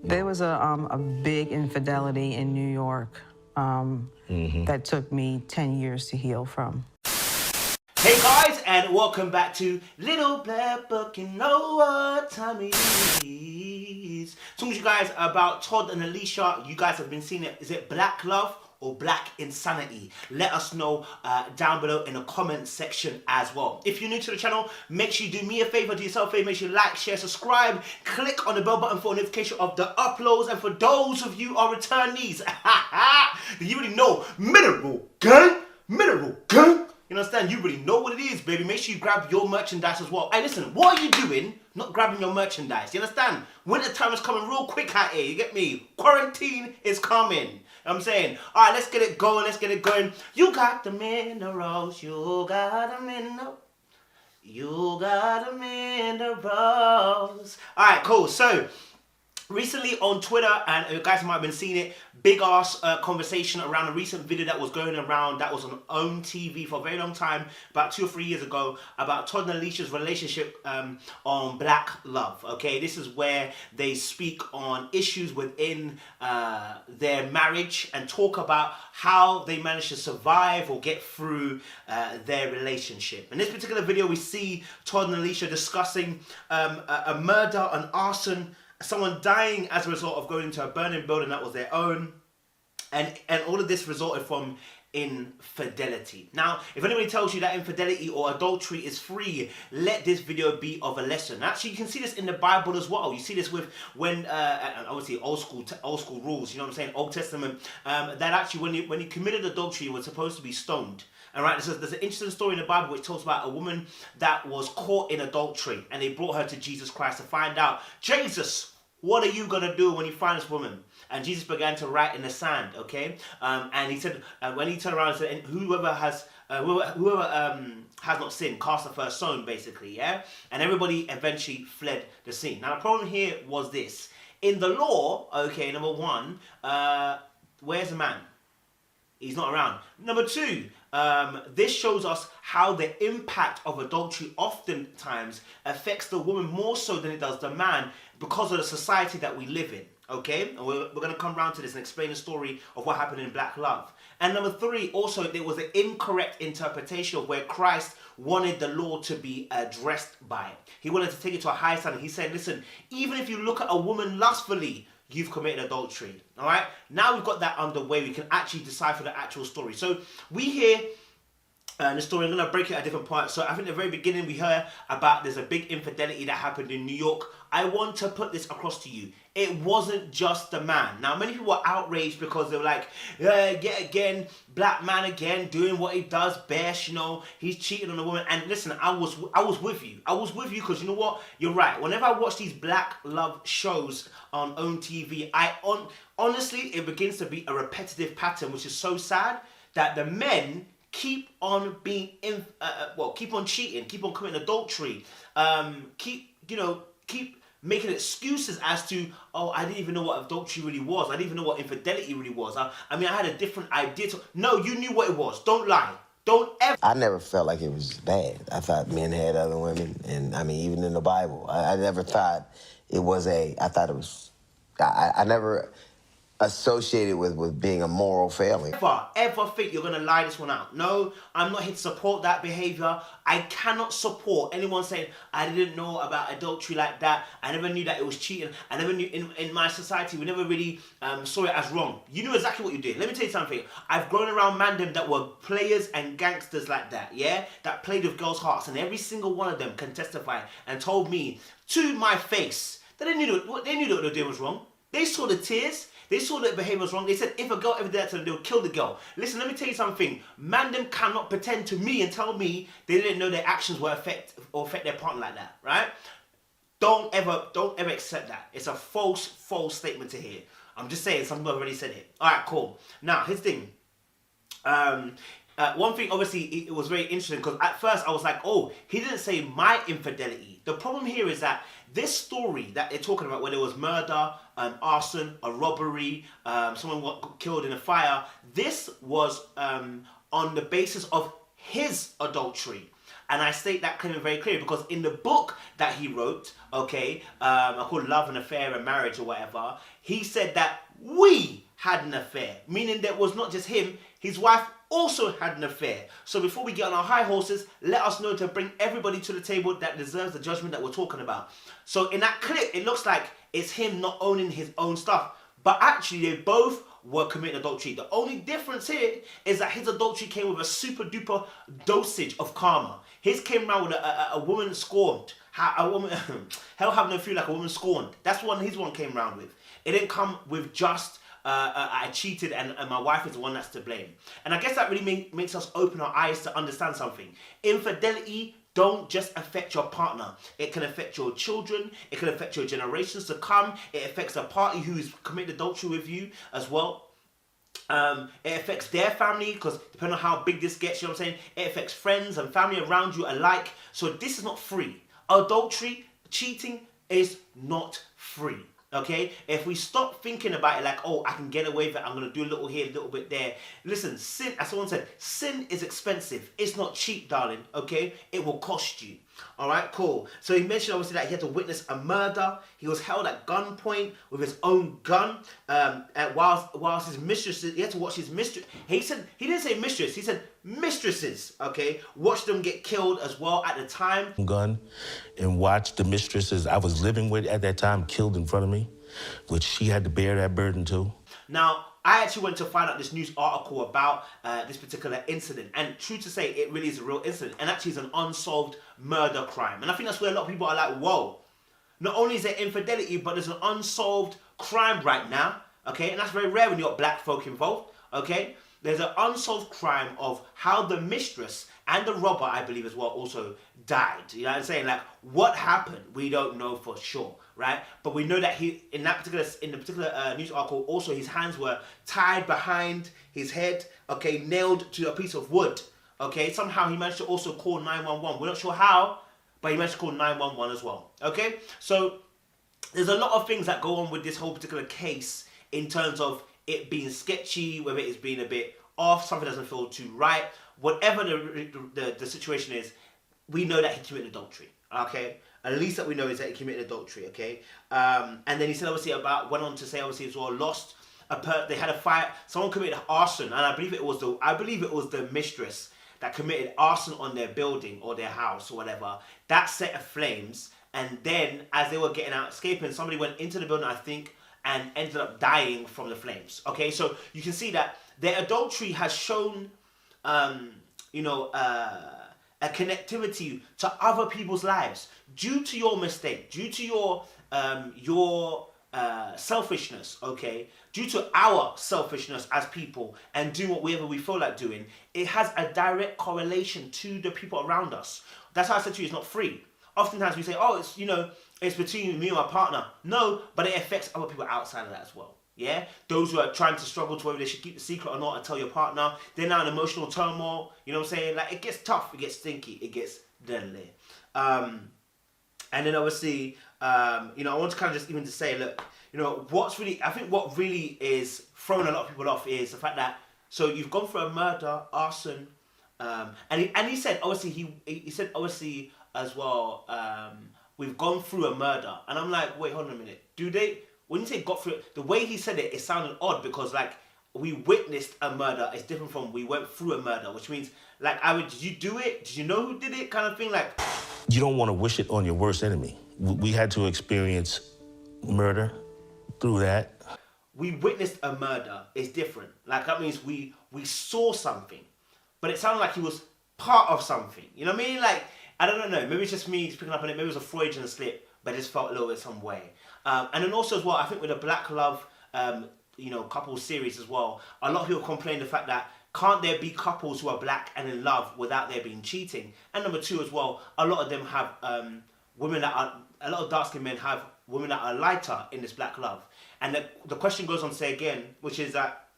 There was a big infidelity in New York that took me 10 years to heal from. Hey guys, and welcome back to Little Black Book. You know what time it is. Talking to you guys about Todd and Alicia. You guys have been seeing it. Is it Black Love or Black Insanity? Let us know down below in the comment section as well. If you're new to the channel, make sure you do me a favor, do yourself a favor, make sure you like, share, subscribe, click on the bell button for a notification of the uploads. And for those of you who are returnees, you already know, mineral gang. You understand? You really know what it is, baby. Make sure you grab your merchandise as well. Hey, listen, what are you doing not grabbing your merchandise? You understand? Winter time is coming real quick out here. You get me? Quarantine is coming. You know what I'm saying? All right, let's get it going. Let's get it going. You got the minerals. You got the minerals. You got the minerals. All right, cool. So, recently on Twitter, and you guys might have been seeing it, big ass conversation around a recent video that was going around that was on OWN TV for a very long time, about 2 or 3 years ago, about Todd and Alicia's relationship on Black Love. Okay, this is where they speak on issues within their marriage and talk about how they managed to survive or get through their relationship. In this particular video, we see Todd and Alicia discussing a murder, an arson, someone dying as a result of going into a burning building that was their own, and all of this resulted from infidelity. Now, if anybody tells you that infidelity or adultery is free, let this video be of a lesson. Actually, you can see this in the Bible as well. You see this with when obviously old school rules. You know what I'm saying? Old Testament. That actually when you committed adultery, you were supposed to be stoned. All right, there's an interesting story in the Bible which talks about a woman that was caught in adultery, and they brought her to Jesus Christ to find out, Jesus, what are you going to do when you find this woman? And Jesus began to write in the sand, okay? And he said, when he turned around and said, whoever has not sinned, cast the first stone, basically, yeah? And everybody eventually fled the scene. Now, the problem here was this. In the law, okay, number one, where's the man? He's not around. Number two, this shows us how the impact of adultery oftentimes affects the woman more so than it does the man because of the society that we live in. Okay? And we're going to come around to this and explain the story of what happened in Black Love. And number three, also, there was an incorrect interpretation of where Christ wanted the law to be addressed by. He wanted to take it to a higher standard. He said, listen, even if you look at a woman lustfully, you've committed adultery. All right? Now we've got that underway, we can actually decipher the actual story. So we hear the story, I'm going to break it at different parts. So I think at the very beginning we heard about there's a big infidelity that happened in New York. I want to put this across to you. It wasn't just the man. Now, many people were outraged because they were like, yet again, black man again, doing what he does best, you know, he's cheating on a woman. And listen, I was with you. I was with you because you know what? You're right. Whenever I watch these Black Love shows on OWN TV, honestly, it begins to be a repetitive pattern, which is so sad that the men keep on being, keep on cheating, keep on committing adultery, keep making excuses as to, oh, I didn't even know what adultery really was. I didn't even know what infidelity really was. I mean, I had a different idea. No, you knew what it was. Don't lie. Don't ever. I never felt like it was bad. I thought men had other women, and I mean, even in the Bible, I never thought it was I thought it was, I never associated with being a moral failing. Ever think you're gonna lie this one out? No, I'm not here to support that behavior. I cannot support anyone saying, I didn't know about adultery like that. I never knew that it was cheating. I never knew, in my society, we never really saw it as wrong. You knew exactly what you did. Let me tell you something. I've grown around mandem that were players and gangsters like that, yeah? That played with girls' hearts, and every single one of them can testify and told me to my face that they knew what they were doing was wrong. They saw the tears. They saw that behavior was wrong. They said if a girl ever did that to them, they would kill the girl. Listen, let me tell you something. Mandem cannot pretend to me and tell me they didn't know their actions would affect their partner like that, right? Don't ever accept that. It's a false statement to hear. I'm just saying, some people have already said it. All right, cool. Now, here's the thing. One thing, obviously, it was very interesting because at first I was like, oh, he didn't say my infidelity. The problem here is that this story that they're talking about, where there was murder, arson, a robbery, someone got killed in a fire, this was on the basis of his adultery. And I state that claim very clearly because in the book that he wrote, okay, called Love and Affair and Marriage or whatever, he said that we had an affair, meaning that it was not just him, his wife also had an affair. So before we get on our high horses, let us know to bring everybody to the table that deserves the judgment that we're talking about. So in that clip, it looks like it's him not owning his own stuff, but actually they both were committing adultery. The only difference here is that his adultery came with a super duper dosage of karma. His came around with a woman scorned. A woman, hell have no fear like a woman scorned. That's what his one came around with. It didn't come with just I cheated and my wife is the one that's to blame. And I guess that really makes us open our eyes to understand something. Infidelity don't just affect your partner. It can affect your children. It can affect your generations to come. It affects the party who's committed adultery with you as well. It affects their family because depending on how big this gets, you know what I'm saying? It affects friends and family around you alike. So this is not free. Adultery, cheating is not free. Okay, if we stop thinking about it like, oh, I can get away with it, I'm going to do a little here, a little bit there. Listen, sin, as someone said, sin is expensive. It's not cheap, darling, okay? It will cost you. All right, cool. So he mentioned obviously that he had to witness a murder. He was held at gunpoint with his own gun. Whilst his mistresses, he had to watch his mistress. He didn't say mistress, he said mistresses, okay? Watch them get killed as well at the time. Gun and watch the mistresses I was living with at that time killed in front of me, which she had to bear that burden too. Now, I actually went to find out this news article about this particular incident, and true to say, it really is a real incident, and actually it's an unsolved murder crime. And I think that's where a lot of people are like, whoa, not only is there infidelity, but there's an unsolved crime right now, okay? And that's very rare when you've got black folk involved, okay? There's an unsolved crime of how the mistress and the robber, I believe as well, also died. You know what I'm saying? Like, what happened? We don't know for sure, right? But we know that he, in the particular news article, also his hands were tied behind his head, okay, nailed to a piece of wood, okay? Somehow he managed to also call 911. We're not sure how, but he managed to call 911 as well, okay? So there's a lot of things that go on with this whole particular case in terms of it being sketchy, whether it's being a bit off, something doesn't feel too right. Whatever the situation is, we know that he committed adultery, okay? At least that we know is that he committed adultery, okay? And then he said, obviously, went on to say, obviously, as well, they had a fire, someone committed arson, and I believe it was the mistress that committed arson on their building or their house or whatever. That set aflames, and then as they were getting out, escaping, somebody went into the building, I think, and ended up dying from the flames, okay? So you can see that their adultery has shown, a connectivity to other people's lives due to your mistake, due to your selfishness, okay? Due to our selfishness as people and doing whatever we feel like doing, it has a direct correlation to the people around us. That's why I said to you, it's not free. Oftentimes we say, oh, it's between me and my partner. No, but it affects other people outside of that as well. Yeah, those who are trying to struggle to whether they should keep the secret or not and tell your partner, they're now in emotional turmoil. You know what I'm saying? Like, it gets tough, it gets stinky, it gets deadly. And then obviously, I want to kind of just even to say, look, I think what really is throwing a lot of people off is the fact that, so you've gone for a murder, arson, and he said, obviously, he said, obviously, as well, we've gone through a murder. And I'm like, wait, hold on a minute. When you say got through it, the way he said it, it sounded odd because, like, we witnessed a murder. It's different from we went through a murder, which means, like, did you do it? Did you know who did it? Kind of thing, like. You don't want to wish it on your worst enemy. We had to experience murder through that. We witnessed a murder. It's different. Like, that means we saw something. But it sounded like he was part of something. You know what I mean? Like, I don't know. Maybe it's just me picking up on it. Maybe it was a Freudian slip, but it just felt a little bit some way. And then also as well, I think with the Black Love, couple series as well, a lot of people complain the fact that can't there be couples who are black and in love without there being cheating? And number two as well, a lot of them have a lot of dark-skinned men have women that are lighter in this Black Love. And the question goes on to say again, which is that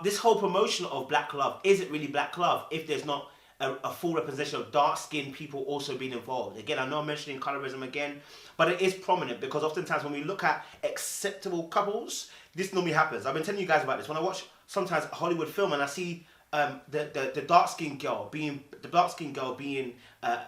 this whole promotion of Black Love, is it really Black Love if there's not a full representation of dark-skinned people also being involved? Again, I know I'm mentioning colorism again, but it is prominent because oftentimes when we look at acceptable couples, this normally happens. I've been telling you guys about this. When I watch sometimes a Hollywood film and I see the dark skinned girl being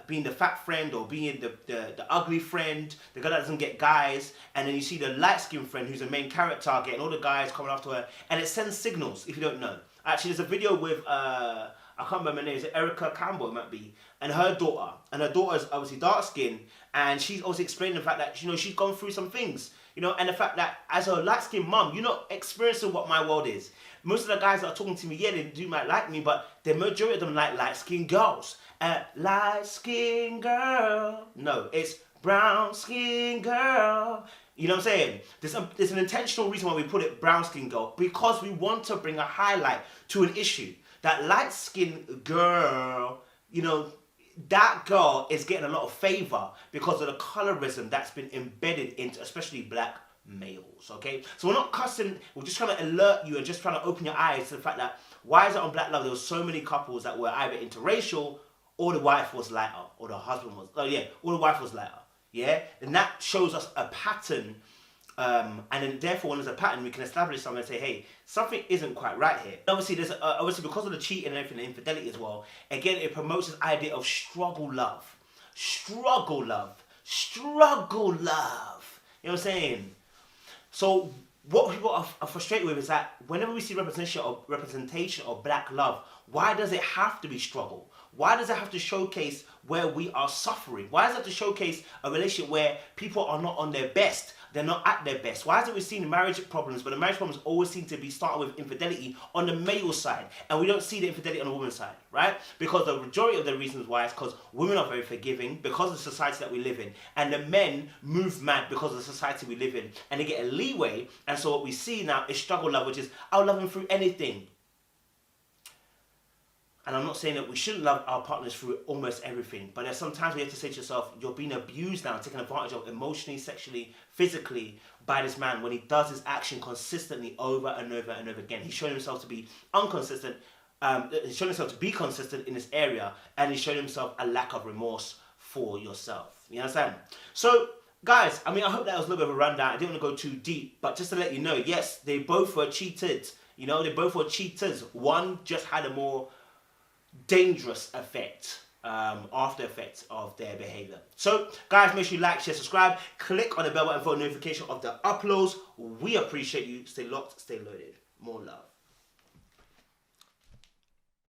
being the fat friend, or being the ugly friend, the girl that doesn't get guys, and then you see the light skinned friend who's the main character getting all the guys coming after her, and it sends signals. If you don't know, actually, there's a video with I can't remember her name. Is it Erica Campbell? It might be. And her daughter. And her daughter's obviously dark skinned. And she's also explaining the fact that, you know, she's gone through some things. You know, and the fact that as a light skinned mum, you're not experiencing what my world is. Most of the guys that are talking to me, yeah, they might like me, but the majority of them like light skinned girls. Light skinned girl. No, it's brown skinned girl. You know what I'm saying? There's an intentional reason why we put it brown skin girl, because we want to bring a highlight to an issue. That light skinned girl, you know, that girl is getting a lot of favor because of the colorism that's been embedded into especially black males, okay? So we're not cussing, we're just trying to alert you and just trying to open your eyes to the fact that why is it on Black Love there were so many couples that were either interracial, or the wife was lighter, or the husband was, or the wife was lighter, yeah? And that shows us a pattern. And then therefore when there's a pattern, we can establish something and say, hey, something isn't quite right here. Obviously, there's obviously because of the cheating and everything, the infidelity as well, again, it promotes this idea of struggle love. Struggle love. Struggle love. You know what I'm saying? So what people are frustrated with is that whenever we see representation of black love, why does it have to be struggle? Why does it have to showcase where we are suffering? Why does it have to showcase a relationship where people are not on their best? They're not at their best. Why is it we've seen marriage problems, but the marriage problems always seem to be starting with infidelity on the male side, and we don't see the infidelity on the woman's side, right? Because the majority of the reasons why is because women are very forgiving because of the society that we live in, and the men move mad because of the society we live in, and they get a leeway, and so what we see now is struggle love, which is, I'll love him through anything. And I'm not saying that we shouldn't love our partners through almost everything, but there's sometimes we have to say to yourself, you're being abused now, taken advantage of emotionally, sexually, physically by this man when he does his action consistently over and over and over again. He's showing himself to be inconsistent, he's showing himself to be consistent in this area, and he's showing himself a lack of remorse for yourself. You understand? So, guys, I mean, I hope that was a little bit of a rundown. I didn't want to go too deep, but just to let you know, yes, they both were cheated. You know, they both were cheaters. One just had a more dangerous effect, after effects of their behavior. So guys, make sure you like, share, subscribe, click on the bell button for notification of the uploads. We appreciate you. Stay locked, stay loaded. More love.